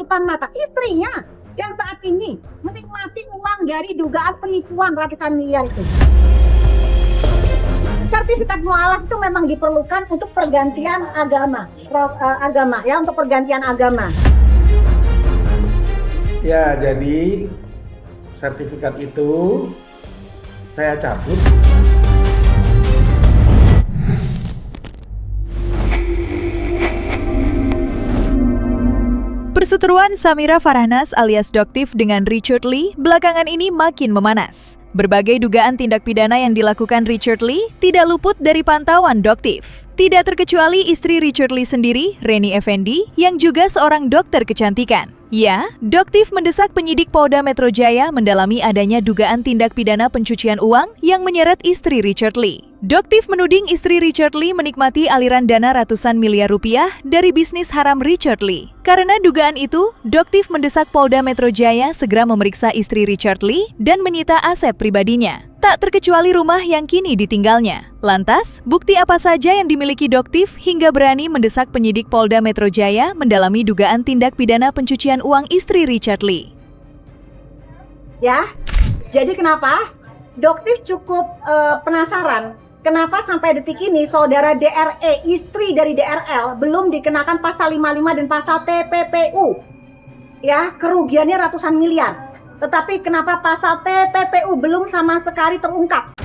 depan mata istrinya yang saat ini menikmati uang dari dugaan penipuan ratusan miliar itu. Sertifikat mualaf itu memang diperlukan untuk pergantian agama, untuk pergantian agama. Ya, jadi sertifikat itu saya cabut. Perseteruan Samira Farahnas alias Doktif dengan Richard Lee belakangan ini makin memanas. Berbagai dugaan tindak pidana yang dilakukan Richard Lee tidak luput dari pantauan Doktif. Tidak terkecuali istri Richard Lee sendiri, Reni Effendi, yang juga seorang dokter kecantikan. Ya, Doktif mendesak penyidik Polda Metro Jaya mendalami adanya dugaan tindak pidana pencucian uang yang menyeret istri Richard Lee. Doktif menuding istri Richard Lee menikmati aliran dana ratusan miliar rupiah dari bisnis haram Richard Lee. Karena dugaan itu, Doktif mendesak Polda Metro Jaya segera memeriksa istri Richard Lee dan menyita aset pribadinya. Tak terkecuali rumah yang kini ditinggalnya. Lantas, bukti apa saja yang dimiliki Doktif hingga berani mendesak penyidik Polda Metro Jaya mendalami dugaan tindak pidana pencucian uang istri Richard Lee? Ya, jadi kenapa? Doktif cukup penasaran. Kenapa sampai detik ini saudara DRE, istri dari DRL, belum dikenakan pasal 55 dan pasal TPPU? Ya, kerugiannya ratusan miliar. Tetapi kenapa pasal TPPU belum sama sekali terungkap?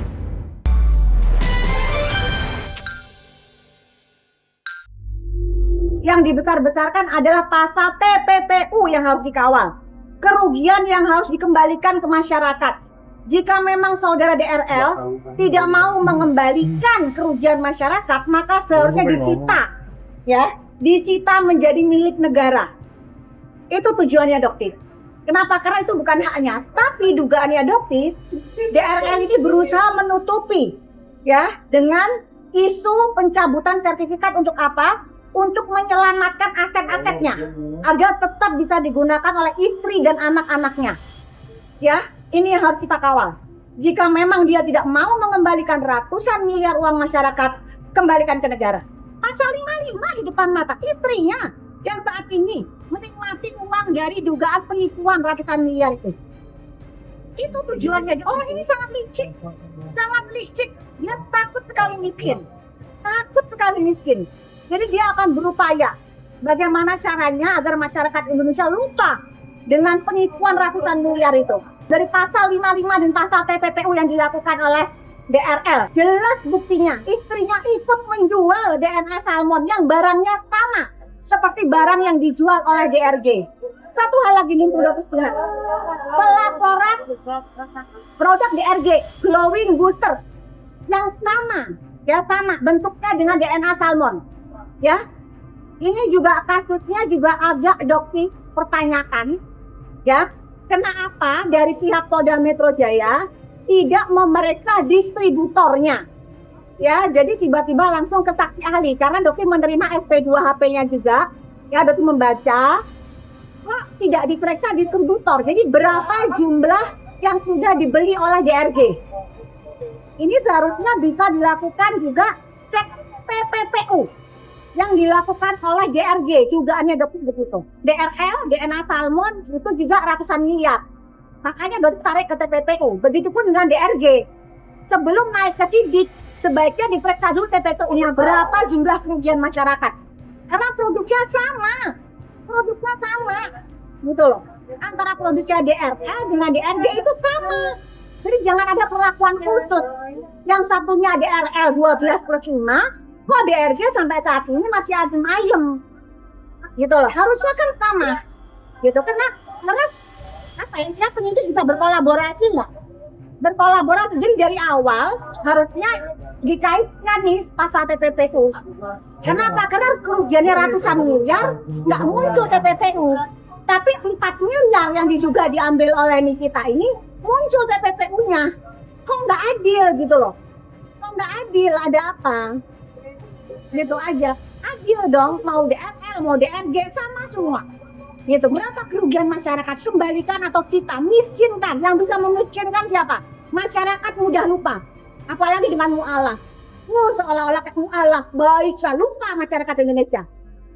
Yang dibesar-besarkan adalah pasal TPPU yang harus dikawal. Kerugian yang harus dikembalikan ke masyarakat. Jika memang saudara DRL tidak mau mengembalikan kerugian masyarakat, maka seharusnya disita, ya, disita menjadi milik negara. Itu tujuannya Doktif. Kenapa? Karena itu bukan haknya, tapi dugaannya Doktif, DRL ini berusaha menutupi, ya, dengan isu pencabutan sertifikat untuk apa? Untuk menyelamatkan aset-asetnya, agar tetap bisa digunakan oleh istri dan anak-anaknya, ya. Ini yang harus kita kawal. Jika memang dia tidak mau mengembalikan ratusan miliar uang masyarakat, kembalikan ke negara. Pasal 55 di depan mata istrinya yang saat ini menikmati uang dari dugaan penipuan ratusan miliar itu. Itu tujuannya. Orang ini sangat licik. Sangat licik. Dia takut sekali miskin. Takut sekali miskin. Jadi dia akan berupaya bagaimana caranya agar masyarakat Indonesia lupa dengan penipuan ratusan miliar itu. Dari pasal 55 dan pasal TPPU yang dilakukan oleh DRL, jelas buktinya istrinya isep menjual DNA salmon yang barangnya sama seperti barang yang dijual oleh DRG. Satu hal lagi nih udah kesini, pelaporan produk DRG glowing booster yang sama, ya sama bentuknya dengan DNA salmon, ya. Ini juga kasusnya juga agak Doktif pertanyakan, ya. Kenapa dari pihak Polda Metro Jaya tidak memeriksa distributornya? Ya, jadi tiba-tiba langsung ke saksi ahli karena Doktif menerima SP2HP-nya juga. Ya, Doktif membaca, kok tidak diperiksa distributor. Jadi berapa jumlah yang sudah dibeli oleh DRG? Ini seharusnya bisa dilakukan juga cek PPPU yang dilakukan oleh DRG, dugaannya Doktif begitu. DRL, DNA salmon itu juga ratusan miliar. Makanya Doktif tarik ke TPPU. Begitupun dengan DRG. Sebelum naik ke sidik, sebaiknya diperiksa dulu TPPU-nya berapa jumlah kerugian masyarakat. Karena produknya sama. Produknya sama. Gitu loh. Antara produknya DRL dengan DRG itu sama. Jadi jangan ada perlakuan khusus. Yang satunya DRL 12+5, kok DRG sampai saat ini masih adem ayem, gitu loh. Harusnya kan sama, gitu. Karena apa ya? Kita penyidik bisa berkolaborasi nggak? Berkolaborasi. Jadi dari awal harusnya dikaitkan nih pasal TPPU. Kenapa? Karena kerugiannya ratusan miliar, nggak muncul TPPU. Tapi 4 miliar yang juga diambil oleh Nikita ini muncul TPPU-nya. Kok nggak adil gitu loh? Kok nggak adil? Ada apa? Gitu aja, adil dong, mau DRL, mau DRG, sama semua. Gitu, berapa kerugian masyarakat, kembalikan atau sita, miskinkan. Yang bisa memiskinkan siapa? Masyarakat mudah lupa, apalagi dengan mu'alaf. Seolah-olah mu'alaf, baik, lupa masyarakat Indonesia.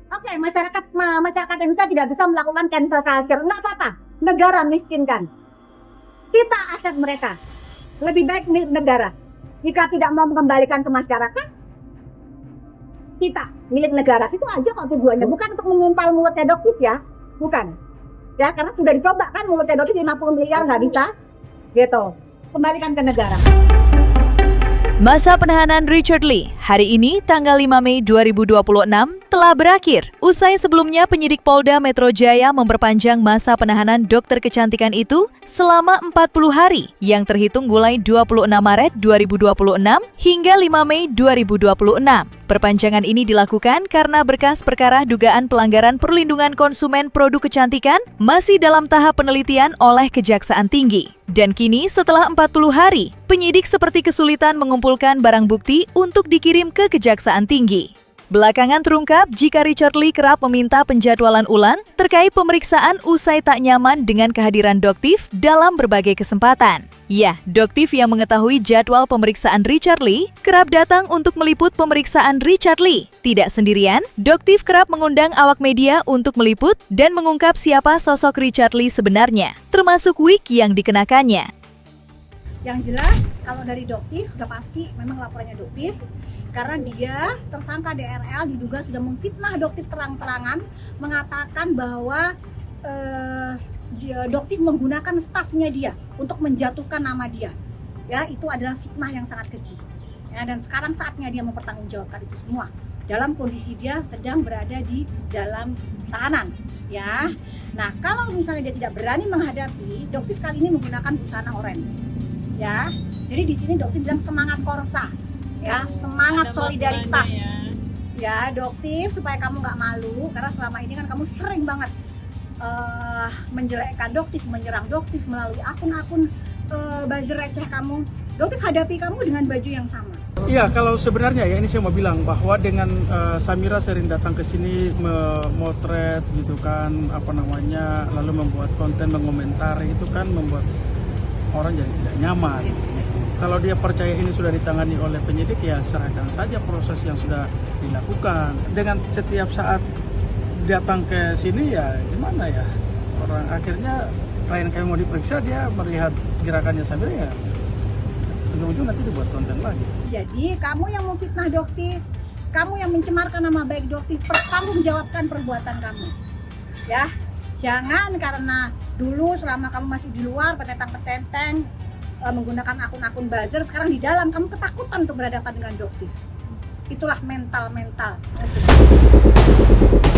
Oke, masyarakat Indonesia tidak bisa melakukan cancel culture. Nggak apa-apa, negara miskinkan. Kita aset mereka. Lebih baik milik negara. Jika tidak mau mengembalikan ke masyarakat, kita milik negara. Itu aja kok tujuannya. Bukan untuk mengimpal mulutnya Doktif ya. Bukan. Ya, karena sudah dicoba kan mulutnya Doktif 50 miliar nggak bisa. Gitu. Kembalikan ke negara. Masa penahanan Richard Lee hari ini tanggal 5 Mei 2026 telah berakhir. Usai sebelumnya penyidik Polda Metro Jaya memperpanjang masa penahanan dokter kecantikan itu selama 40 hari yang terhitung mulai 26 Maret 2026 hingga 5 Mei 2026. Perpanjangan ini dilakukan karena berkas perkara dugaan pelanggaran perlindungan konsumen produk kecantikan masih dalam tahap penelitian oleh Kejaksaan Tinggi. Dan kini setelah 40 hari, penyidik seperti kesulitan mengumpulkan barang bukti untuk dikirim ke Kejaksaan Tinggi. Belakangan terungkap jika Richard Lee kerap meminta penjadwalan ulang terkait pemeriksaan usai tak nyaman dengan kehadiran Doktif dalam berbagai kesempatan. Ya, Doktif yang mengetahui jadwal pemeriksaan Richard Lee kerap datang untuk meliput pemeriksaan Richard Lee. Tidak sendirian, Doktif kerap mengundang awak media untuk meliput dan mengungkap siapa sosok Richard Lee sebenarnya, termasuk wig yang dikenakannya. Yang jelas, kalau dari Doktif, udah pasti memang laporannya Doktif. Karena dia, tersangka DRL, diduga sudah memfitnah Doktif terang-terangan, mengatakan bahwa Doktif menggunakan stafnya dia untuk menjatuhkan nama dia. Ya, itu adalah fitnah yang sangat keji. Ya, dan sekarang saatnya dia mempertanggungjawabkan itu semua. Dalam kondisi dia sedang berada di dalam tahanan. Ya, nah kalau misalnya dia tidak berani menghadapi, Doktif kali ini menggunakan busana oranye. Ya, jadi di sini Doktif bilang semangat korsa, ya, semangat solidaritas. Ya, Doktif supaya kamu nggak malu, karena selama ini kan kamu sering banget menjelekkan Doktif, menyerang Doktif melalui akun-akun buzzer receh kamu. Doktif hadapi kamu dengan baju yang sama. Iya, kalau sebenarnya ya ini saya mau bilang bahwa dengan Samira sering datang ke sini memotret gitu kan, lalu membuat konten mengomentari itu kan membuat orang jadi tidak nyaman. Kalau dia percaya ini sudah ditangani oleh penyidik, ya serahkan saja proses yang sudah dilakukan. Dengan setiap saat datang ke sini ya gimana ya, orang akhirnya klien kami mau diperiksa, dia melihat gerakannya sambil ya ujung-ujung nanti dibuat konten lagi. Jadi kamu yang memfitnah Doktif, kamu yang mencemarkan nama baik Doktif, pertanggungjawabkan perbuatan kamu. Ya, jangan karena dulu selama kamu masih di luar petentang-petenteng menggunakan akun-akun buzzer, sekarang di dalam kamu ketakutan untuk berhadapan dengan Doktif. Itulah mental.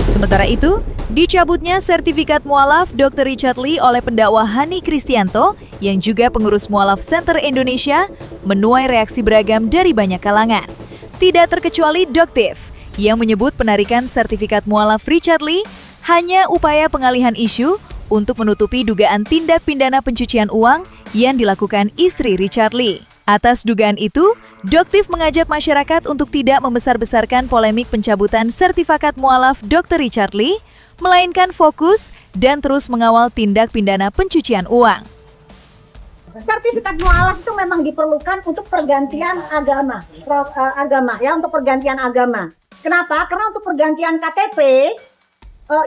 Sementara itu, dicabutnya sertifikat mualaf Dr. Richard Lee oleh pendakwa Hani Kristianto yang juga pengurus Mualaf Center Indonesia menuai reaksi beragam dari banyak kalangan. Tidak terkecuali Doktif yang menyebut penarikan sertifikat mualaf Richard Lee hanya upaya pengalihan isu untuk menutupi dugaan tindak pidana pencucian uang yang dilakukan istri Richard Lee. Atas dugaan itu, Doktif mengajak masyarakat untuk tidak membesar-besarkan polemik pencabutan sertifikat mualaf Dr. Richard Lee, melainkan fokus dan terus mengawal tindak pidana pencucian uang. Sertifikat mualaf itu memang diperlukan untuk pergantian agama, untuk pergantian agama. Kenapa? Karena untuk pergantian KTP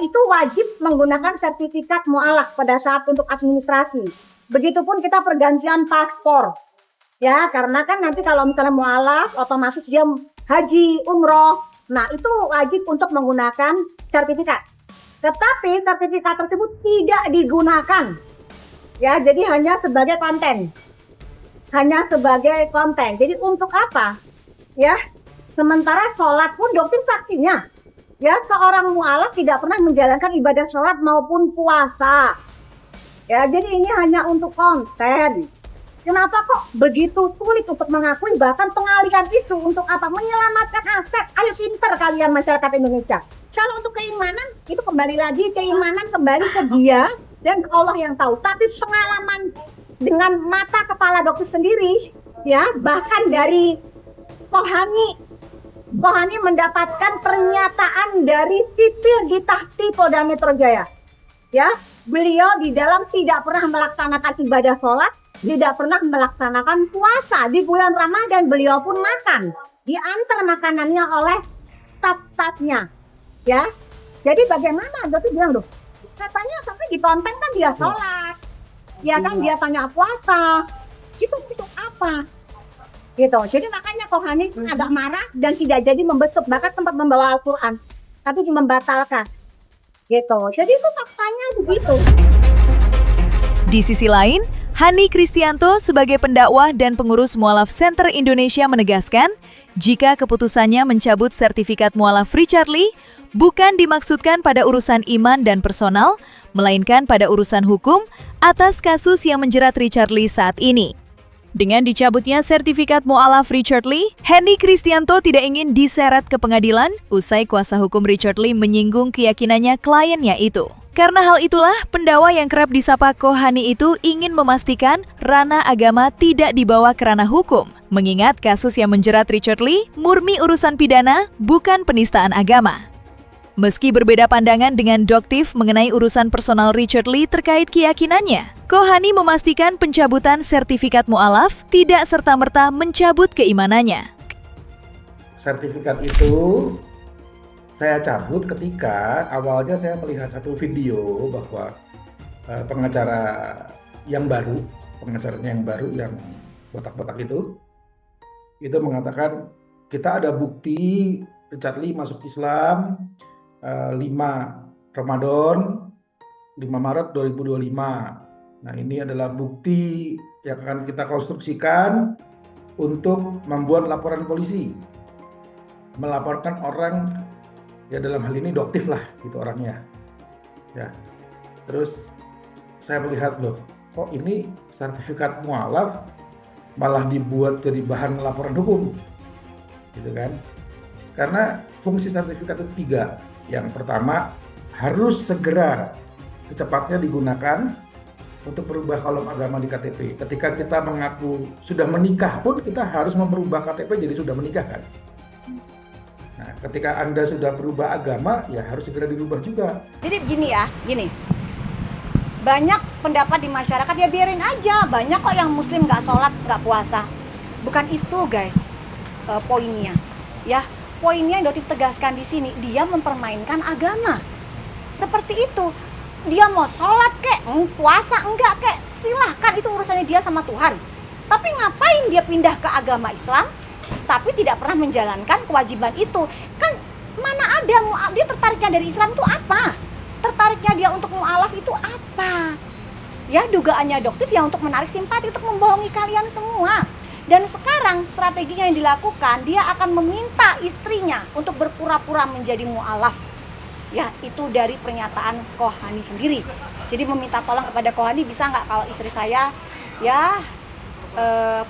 itu wajib menggunakan sertifikat mualaf pada saat untuk administrasi. Begitupun kita pergantian paspor. Ya, karena kan nanti kalau misalnya mualaf, otomatis dia haji, umroh. Nah, itu wajib untuk menggunakan sertifikat. Tetapi sertifikat tersebut tidak digunakan. Ya, jadi hanya sebagai konten. Jadi untuk apa? Ya, sementara sholat pun Doktif saksinya. Ya, seorang mualaf tidak pernah menjalankan ibadah sholat maupun puasa. Ya, jadi ini hanya untuk konten. Kenapa kok begitu sulit untuk mengakui, bahkan pengalihan isu untuk apa? Menyelamatkan aset. Ayo pinter kalian masyarakat Indonesia. Kalau untuk keimanan, itu kembali lagi keimanan kembali ke dia dan ke Allah yang tahu. Tapi pengalaman dengan mata kepala Doktif sendiri, ya, bahkan dari Pohani mendapatkan pernyataan dari sipir di Tahti Polda Metro Jaya. Ya, beliau di dalam tidak pernah melaksanakan ibadah sholat, tidak pernah melaksanakan puasa. Di bulan Ramadan beliau pun makan, diantar makanannya oleh staf-stafnya. Ya, Jadi bagaimana? Dokter bilang loh, katanya sampai ditonton kan dia sholat, ya kan dia tanya puasa, itu apa? Gitu. Jadi makanya Kohani agak marah dan tidak jadi membesuk, bahkan sempat membawa Al-Quran, tapi membatalkan. Gitu. Jadi itu faktanya begitu. Di sisi lain, Hani Kristianto sebagai pendakwah dan pengurus Mualaf Center Indonesia menegaskan, jika keputusannya mencabut sertifikat Mualaf Richard Lee bukan dimaksudkan pada urusan iman dan personal, melainkan pada urusan hukum atas kasus yang menjerat Richard Lee saat ini. Dengan dicabutnya sertifikat Mualaf Richard Lee, Hani Kristianto tidak ingin diseret ke pengadilan usai kuasa hukum Richard Lee menyinggung keyakinannya kliennya itu. Karena hal itulah, pendakwa yang kerap disapa Kohani itu ingin memastikan ranah agama tidak dibawa ke ranah hukum, mengingat kasus yang menjerat Richard Lee murni urusan pidana, bukan penistaan agama. Meski berbeda pandangan dengan Doktif mengenai urusan personal Richard Lee terkait keyakinannya, Kohani memastikan pencabutan sertifikat mu'alaf tidak serta-merta mencabut keimanannya. Sertifikat itu saya cabut ketika awalnya saya melihat satu video bahwa pengacaranya yang baru yang botak-botak itu mengatakan kita ada bukti Richard Lee masuk Islam 5 Ramadan 5 Maret 2025. Nah, ini adalah bukti yang akan kita konstruksikan untuk membuat laporan polisi, melaporkan orang, ya dalam hal ini Doktif lah gitu orangnya. Ya. Terus saya melihat loh, kok ini sertifikat mualaf malah dibuat jadi bahan laporan hukum, gitu kan? Karena fungsi sertifikat itu 3. Yang pertama, harus segera secepatnya digunakan untuk merubah kolom agama di KTP. Ketika kita mengaku sudah menikah pun kita harus merubah KTP jadi sudah menikah kan. Nah, ketika Anda sudah berubah agama, ya harus segera dirubah juga. Jadi gini. Banyak pendapat di masyarakat, ya biarin aja. Banyak kok yang muslim nggak sholat, nggak puasa. Bukan itu guys, poinnya. Ya, poinnya yang Doktif tegaskan di sini, dia mempermainkan agama. Seperti itu. Dia mau sholat kek, puasa enggak kek, silahkan, itu urusannya dia sama Tuhan. Tapi ngapain dia pindah ke agama Islam, tapi tidak pernah menjalankan kewajiban itu? Kan mana ada, dia tertariknya dari Islam itu apa? Tertariknya dia untuk mu'alaf itu apa? Ya, dugaannya Doktif ya untuk menarik simpati, untuk membohongi kalian semua. Dan sekarang strateginya yang dilakukan, dia akan meminta istrinya untuk berpura-pura menjadi mu'alaf. Ya, itu dari pernyataan Kohani sendiri. Jadi meminta tolong kepada Kohani, bisa nggak kalau istri saya ya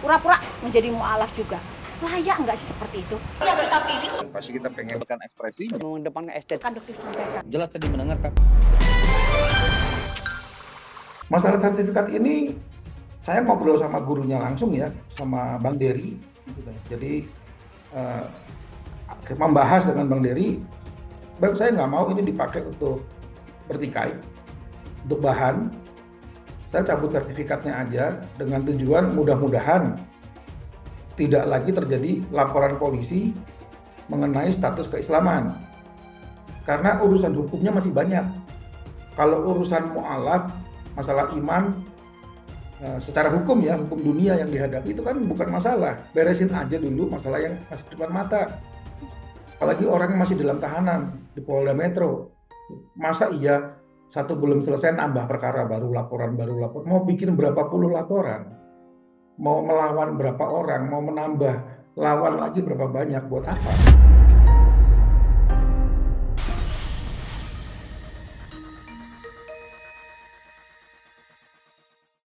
pura-pura menjadi mu'alaf juga. Layak nggak sih seperti itu? Yang kita pilih pasti kita pengen mengedepankan ekspresi, mengedepankan estetika. kan Doktif sampaikan. Jelas tadi mendengarkan. Masalah sertifikat ini saya ngobrol sama gurunya langsung ya, sama Bang Dery. Jadi membahas dengan Bang Dery, Bang, saya nggak mau ini dipakai untuk bertikai, untuk bahan. Saya cabut sertifikatnya aja dengan tujuan mudah-mudahan tidak lagi terjadi laporan polisi mengenai status keislaman. Karena urusan hukumnya masih banyak. Kalau urusan mu'alaf, masalah iman, secara hukum ya, hukum dunia yang dihadapi itu kan bukan masalah. Beresin aja dulu masalah yang masih depan mata. Apalagi orang yang masih dalam tahanan di Polda Metro. Masa iya satu belum selesai nambah perkara baru laporan. Mau bikin berapa puluh laporan, mau melawan berapa orang, mau menambah lawan lagi berapa banyak, buat apa?